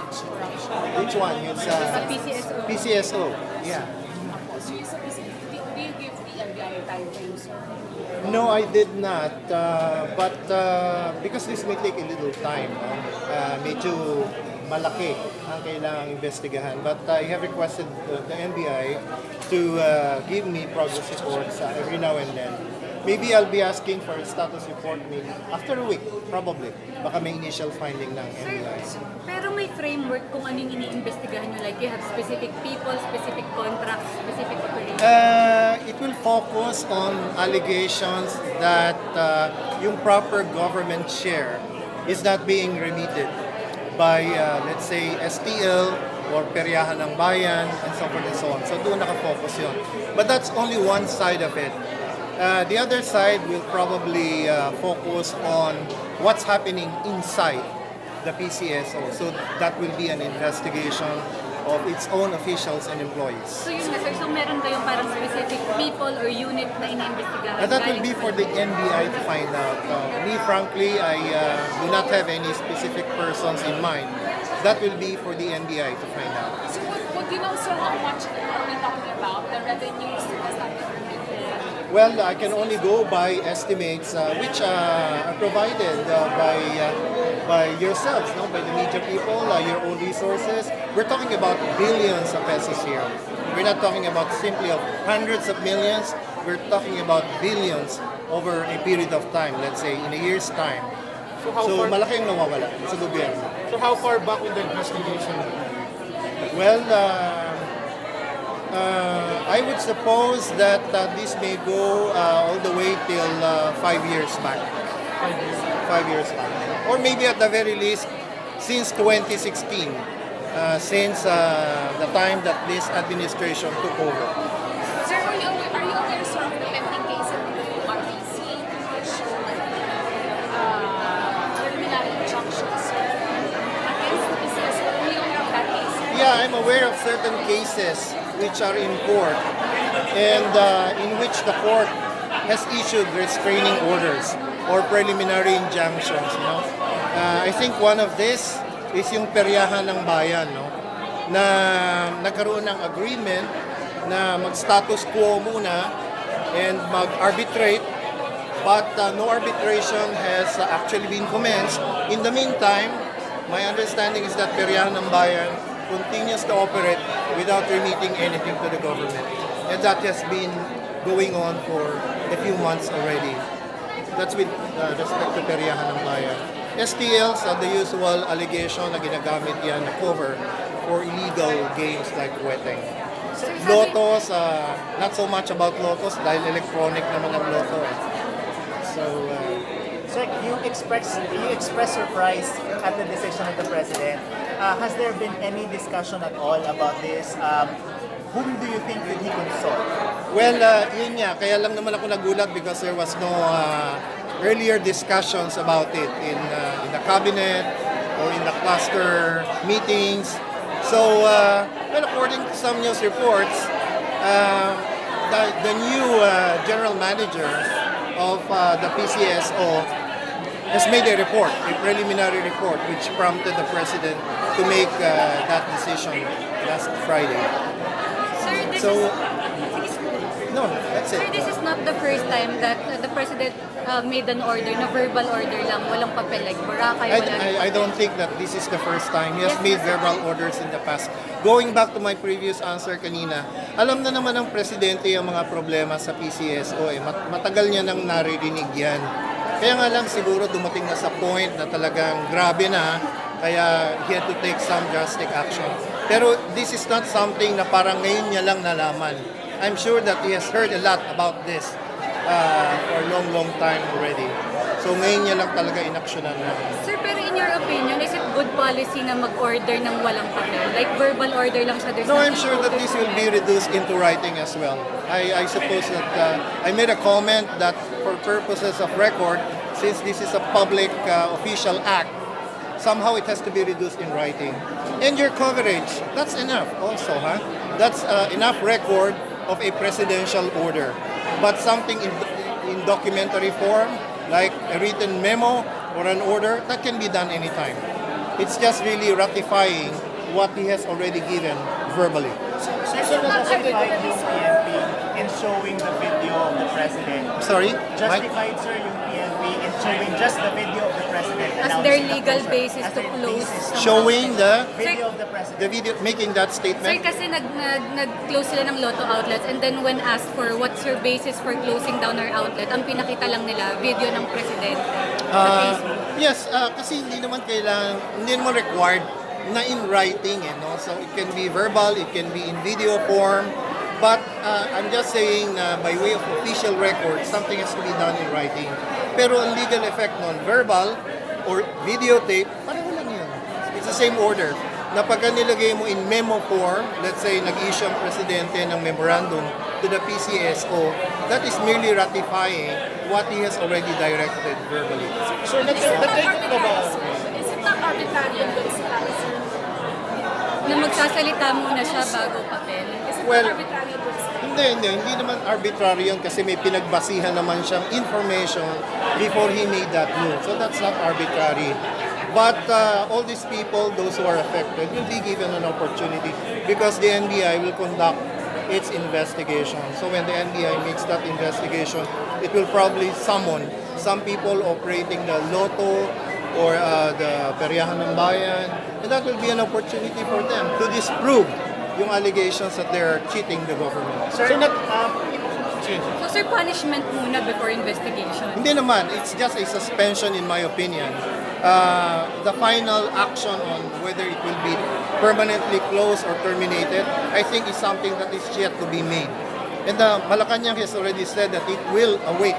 anti-corruption. Which one? Yung sa PCSO. PCSO. Yeah. So yung sa PCSO, do you give the NBI time frame, sir? No, I did not. But because this may take a little time, medyo malaki ang kailangang investigahan. But I have requested the NBI to give me progress reports every now and then. Maybe I'll be asking for a status report maybe after a week, probably. Baka may initial finding ng NBI. Pero may framework kung anong iniimbestigahan nyo. Like you have specific people, specific contracts, specific operations. It will focus on allegations that yung proper government share is not being remitted by, let's say, STL or peryahan ng bayan and so forth and so on. So doon nakafocus yun. But that's only one side of it. The other side will probably focus on what's happening inside the PCSO. So that will be an investigation of its own officials and employees. So yun nga sir, so meron kayong parang specific people or unit na iniimbestigahan? That will be for the NBI to find out. Me, frankly, I do not have any specific persons in mind. That will be for the NBI to find out. So would you know, sir, how much are we talking about? The revenues that have been remitted? Well, I can only go by estimates which are provided by yourselves, no? By the media people, your own resources. We're talking about billions of pesos here. We're not talking about simply of hundreds of millions. We're talking about billions over a period of time, let's say in a year's time. So malaki ang nawawala sa gobyerno. So how far back with the investigation? Well, I would suppose that this may go all the way till 5 years back. 5 years back. Or maybe at the very least, since 2016, since the time that this administration took over. Sir, are you aware, sir, of the pending case in the RTC preliminary injunctions, sir, against the PCSO? Are you aware of that case, sir? Yeah, I'm aware of certain cases which are in court and in which the court has issued restraining orders or preliminary injunctions, you know. I think one of this is yung peryahan ng bayan, no, na nagkaroon ng agreement na mag-status quo muna and mag-arbitrate, but no arbitration has actually been commenced. In the meantime, my understanding is that peryahan ng bayan continues to operate without remitting anything to the government. And that has been going on for a few months already. That's with respect to peryahan ng bayan. STLs are the usual allegation na ginagamit yan na cover for illegal games like wedding. Lotos, not so much about lotos dahil electronic naman ang loto. So, Sir, you express surprise at the decision of the president. Has there been any discussion at all about this? Whom do you think did he consult? well, yun nga, kaya lang naman ako nagulat because there was no earlier discussions about it in the cabinet or in the cluster meetings. So, well, according to some news reports, the new general manager of the PCSO has made a report, a preliminary report, which prompted the president to make that decision last Friday. Sir, this So, is, no, that's sir, it. this is not the first time that the president made an order, na verbal order lang, walang papel, like Boracay, wala I don't think that this is the first time. He has made verbal orders in the past. Going back to my previous answer kanina, alam na naman ng presidente yung mga problema sa PCSO. Matagal niya nang naririnig yan. Kaya nga lang siguro dumating na sa point na talagang grabe na, kaya he had to take some drastic action. Pero this is not something na parang ngayon niya lang nalaman. I'm sure that he has heard a lot about this for a long time already. So ngayon niya lang talaga inaksyonan na. Sir, pero in your opinion, is it good policy na mag-order ng walang papel? Like verbal order lang siya? No, I'm sure that this will be reduced into writing as well. I suppose that I made a comment that for purposes of record, since this is a public official act, somehow it has to be reduced in writing. And your coverage, that's enough also, huh? That's enough record of a presidential order. But something in documentary form, like a written memo or an order, that can be done anytime. It's just really ratifying what he has already given verbally. Sir, justified yung PNP in showing the video of the president. Sorry? Mike? Justified, sir, yung PNP in showing just the video of the president. As announcing their the legal closure. basis As to their close basis. some- Showing the Video of the president. video, making that Sir, statement. kasi nag-close sila ng Lotto outlets and then when asked for what's your basis for closing down our outlet, ang pinakita lang nila, video ng presidente sa Facebook. Yes, kasi hindi naman required na in writing, no? So it can be verbal, it can be in video form, but I'm just saying na by way of official record, something has to be done in writing. Pero ang legal effect nun, verbal or videotape, pareho lang yun. It's the same order. Na pagka nilagay mo in memo form, let's say nag-issue ang presidente ng memorandum to the PCSO, that is merely ratifying what he has already directed verbally. Sir, Is it not nag-take na ba? Is it not arbitrary and good sir? Na magsasalita muna siya bago papel. Is it Well, not arbitrary and good sir? Hindi naman arbitrary yun kasi may pinagbasihan naman siyang information before he made that move. So that's not arbitrary. But all these people, those who are affected, will be given an opportunity because the NBI will conduct its investigation. So when the NBI makes that investigation, it will probably summon some people operating the Lotto or the Peryahan ng Bayan, and that will be an opportunity for them to disprove yung allegations that they're cheating the government. Sir, So sir, punishment muna before investigation. Hindi naman, it's just a suspension in my opinion. The final action on whether it will be permanently closed or terminated, I think is something that is yet to be made. And Malacanang has already said that it will await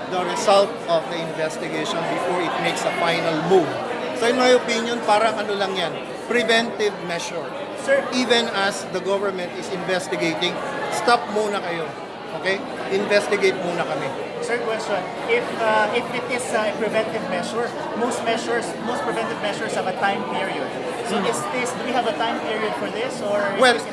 the result of the investigation before it makes a final move. So in my opinion, parang ano lang yan, preventive measure. Sir, Even as the government is investigating, stop muna kayo. Okay? Investigate muna kami. sir, question. If it is a preventive measure, most preventive measures have a time period. So do we have a time period for this or? is Well, this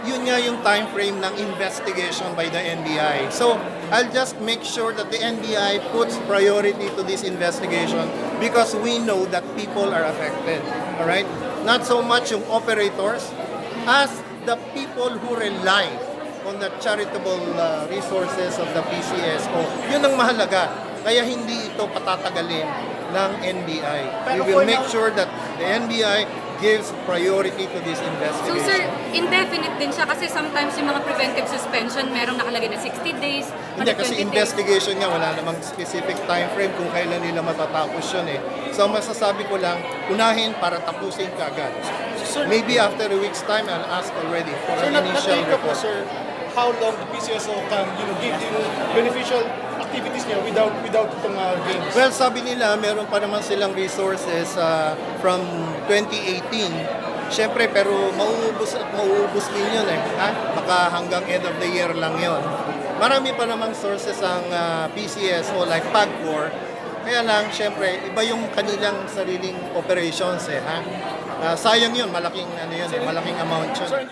yun nga yung time frame ng investigation by the NBI. So, I'll just make sure that the NBI puts priority to this investigation because we know that people are affected. Alright? Not so much yung operators as the people who rely on the charitable resources of the PCSO. Yun ang mahalaga. Kaya hindi ito patatagalin ng NBI. We will make sure that the NBI gives priority to this So investigation. sir, indefinite din siya kasi sometimes yung mga preventive suspension merong nakalagay na 60 days, Hindi, 120 kasi days. investigation nga, wala namang specific time frame kung kailan nila matatapos yun eh. So masasabi ko lang, unahin para tapusin ka agad. Maybe after a week's time, I'll ask already for Sir, an initial nag-take ka po, report. sir, how long the PCSO can, give beneficial activities niya without itong gains? Well, sabi nila, meron pa naman silang resources from 2018. Siyempre, pero mauubos at mauubos din yun eh. Ha? Baka hanggang end of the year lang yun. Marami pa namang sources ang PCSO like PAGCOR. Kaya lang, siyempre, iba yung kanilang sariling operations eh. Ha? Sayang yun, malaking amount yun. Sir,